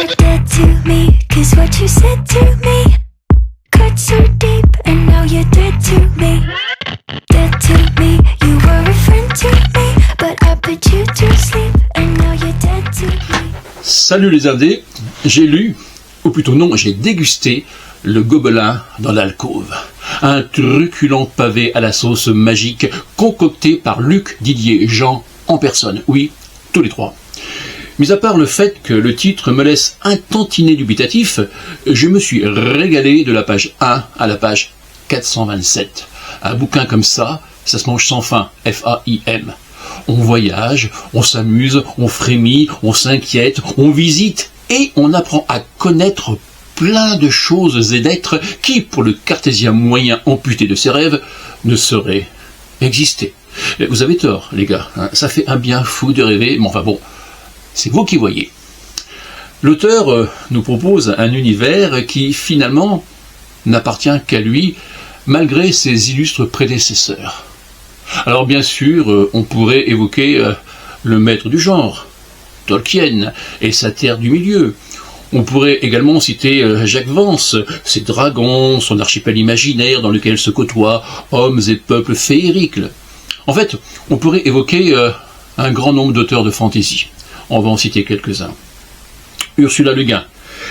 are dead to me, 'cause what you said to me cut so deep, and now you're dead to me. Dead to me, you were a friend to me, but I put you to sleep, and now you're dead to me. Salut les indés, j'ai lu, ou plutôt non, j'ai dégusté le Gobelin dans l'alcôve. Un truculent pavé à la sauce magique concocté par Luc, Didier, Jean en personne. Oui, tous les trois. Mis à part le fait que le titre me laisse un tantinet dubitatif, je me suis régalé de la page 1 à la page 427. Un bouquin comme ça se mange sans fin, F-A-I-M. On voyage, on s'amuse, on frémit, on s'inquiète, on visite et on apprend à connaître plein de choses et d'êtres qui, pour le cartésien moyen amputé de ses rêves, ne sauraient exister. Vous avez tort, les gars, hein, ça fait un bien fou de rêver, mais enfin bon, c'est vous qui voyez. L'auteur nous propose un univers qui, finalement, n'appartient qu'à lui, malgré ses illustres prédécesseurs. Alors bien sûr, on pourrait évoquer le maître du genre, Tolkien, et sa terre du milieu. On pourrait également citer Jacques Vance, ses dragons, son archipel imaginaire dans lequel se côtoient hommes et peuples féeriques. En fait, on pourrait évoquer un grand nombre d'auteurs de fantaisie. On va en citer quelques-uns. Ursula Le Guin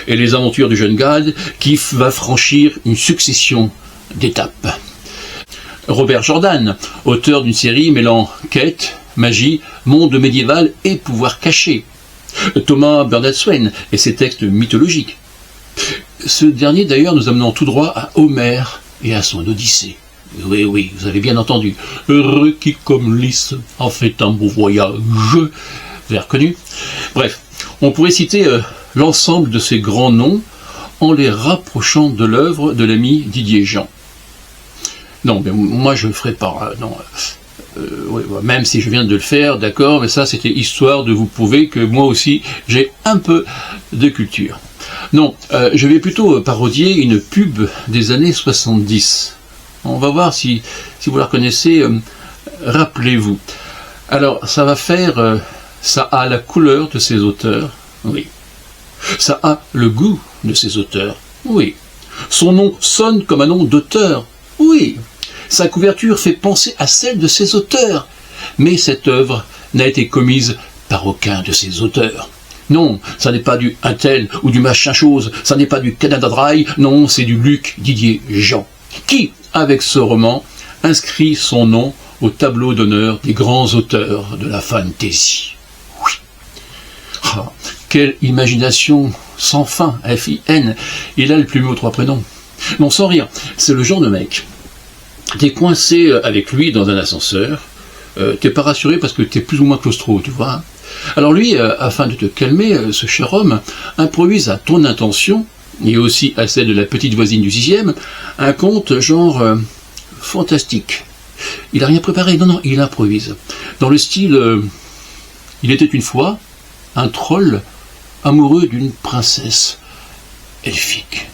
et les aventures du jeune Gad qui va franchir une succession d'étapes. Robert Jordan, auteur d'une série mêlant quête, magie, monde médiéval et pouvoir caché. Thomas Bernard-Swain et ses textes mythologiques. Ce dernier d'ailleurs nous amenant tout droit à Homère et à son Odyssée. Oui, vous avez bien entendu. Heureux qui comme lys a fait un beau voyage. Vous avez reconnu? Bref, on pourrait citer l'ensemble de ces grands noms en les rapprochant de l'œuvre de l'ami Didier Jean. Non, mais moi je ne le ferai pas. Non. Oui, même si je viens de le faire, d'accord, mais ça c'était histoire de vous prouver que moi aussi j'ai un peu de culture. Non, je vais plutôt parodier une pub des années 70. On va voir si vous la reconnaissez, rappelez-vous. Alors, ça va faire, ça a la couleur de ses auteurs, oui. Ça a le goût de ses auteurs, oui. Son nom sonne comme un nom d'auteur, oui. Sa couverture fait penser à celle de ses auteurs, mais cette œuvre n'a été commise par aucun de ses auteurs. Non, ça n'est pas du un tel ou du machin chose, ça n'est pas du Canada Dry, non, c'est du Luc Didier Jean, qui, avec ce roman, inscrit son nom au tableau d'honneur des grands auteurs de la fantasy. Oui. Ah, quelle imagination sans fin, F-I-N, il a le plumeau aux trois prénoms. Non, sans rire, c'est le genre de mec. T'es coincé avec lui dans un ascenseur, t'es pas rassuré parce que t'es plus ou moins claustro, tu vois. Alors lui, afin de te calmer, ce cher homme improvise à ton intention, et aussi à celle de la petite voisine du 6e, un conte genre fantastique. Il a rien préparé, non, il improvise. Dans le style, il était une fois un troll amoureux d'une princesse elfique.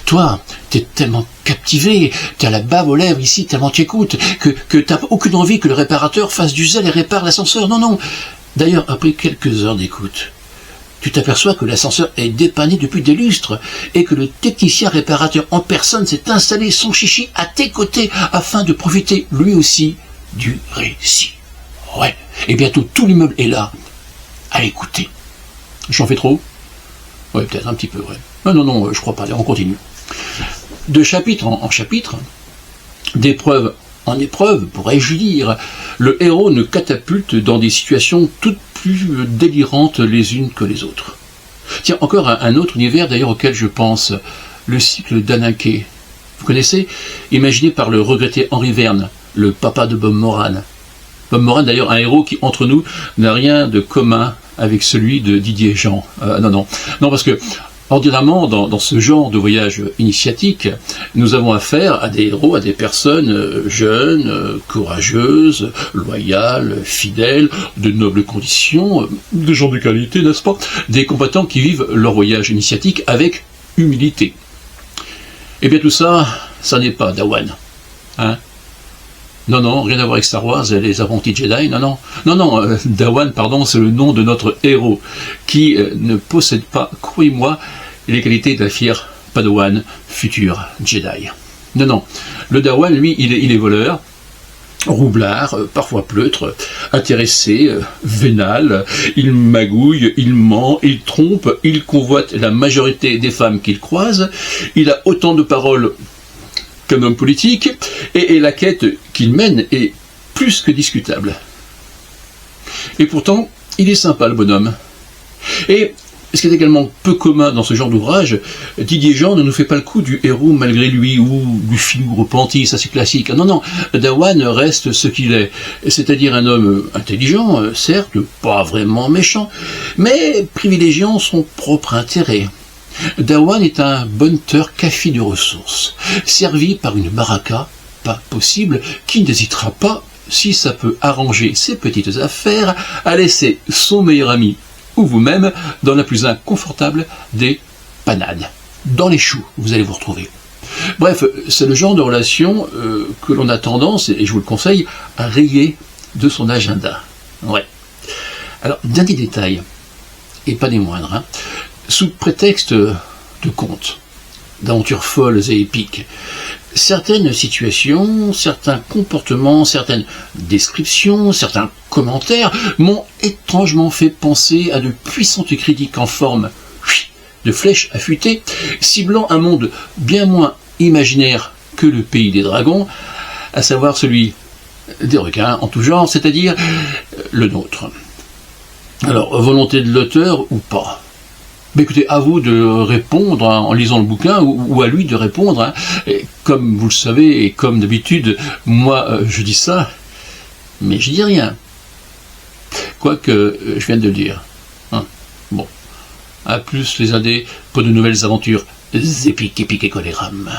Toi, t'es tellement captivé, t'as la bave aux lèvres ici, tellement t'écoutes, que t'as aucune envie que le réparateur fasse du zèle et répare l'ascenseur. Non. D'ailleurs, après quelques heures d'écoute, tu t'aperçois que l'ascenseur est dépanné depuis des lustres et que le technicien réparateur en personne s'est installé son chichi à tes côtés afin de profiter lui aussi du récit. Ouais, et bientôt tout l'immeuble est là, à écouter. J'en fais trop? Ouais, peut-être un petit peu, ouais. Non, je crois pas, on continue. De chapitre en chapitre, d'épreuve en épreuve, pourrais-je dire, le héros nous catapulte dans des situations toutes plus délirantes les unes que les autres. Tiens, encore un autre univers d'ailleurs auquel je pense, le cycle d'Anaké. Vous connaissez? Imaginé par le regretté Henri Verne, le papa de Bob Moran. Bob Moran d'ailleurs un héros qui, entre nous, n'a rien de commun avec celui de Didier Jean. Non, parce que ordinairement, dans ce genre de voyage initiatique, nous avons affaire à des héros, à des personnes jeunes, courageuses, loyales, fidèles, de nobles conditions, des gens de qualité, n'est-ce pas? Des combattants qui vivent leur voyage initiatique avec humilité. Eh bien tout ça, ça n'est pas Dawan. Hein? Non, non, rien à voir avec Star Wars et les apprentis Jedi, non, Dawan, pardon, c'est le nom de notre héros, qui ne possède pas, croyez-moi, les qualités d'un fier Padawan, futur Jedi. Non, le Dawan, lui, il est voleur, roublard, parfois pleutre, intéressé, vénal, il magouille, il ment, il trompe, il convoite la majorité des femmes qu'il croise, il a autant de paroles qu'un homme politique, et la quête qu'il mène est plus que discutable. Et pourtant, il est sympa le bonhomme. Et ce qui est également peu commun dans ce genre d'ouvrage, Didier Jean ne nous fait pas le coup du héros malgré lui ou du filou repenti, ça c'est classique. Non, Dawan reste ce qu'il est, c'est-à-dire un homme intelligent, certes, pas vraiment méchant, mais privilégiant son propre intérêt. Dawan est un bon tueur café de ressources, servi par une baraka, pas possible, qui n'hésitera pas, si ça peut arranger ses petites affaires, à laisser son meilleur ami ou vous-même dans la plus inconfortable des panades. Dans les choux, vous allez vous retrouver. Bref, c'est le genre de relation que l'on a tendance, et je vous le conseille, à rayer de son agenda. Ouais. Alors, dernier détail, et pas des moindres, sous prétexte de contes, d'aventures folles et épiques, certaines situations, certains comportements, certaines descriptions, certains commentaires m'ont étrangement fait penser à de puissantes critiques en forme de flèches affûtées, ciblant un monde bien moins imaginaire que le pays des dragons, à savoir celui des requins en tout genre, c'est-à-dire le nôtre. Alors, volonté de l'auteur ou pas? Mais écoutez, à vous de répondre en lisant le bouquin, ou à lui de répondre. Et comme vous le savez, et comme d'habitude, moi je dis ça, mais je dis rien. Quoique, je viens de le dire. Bon. À plus les indés pour de nouvelles aventures épiques et collérames.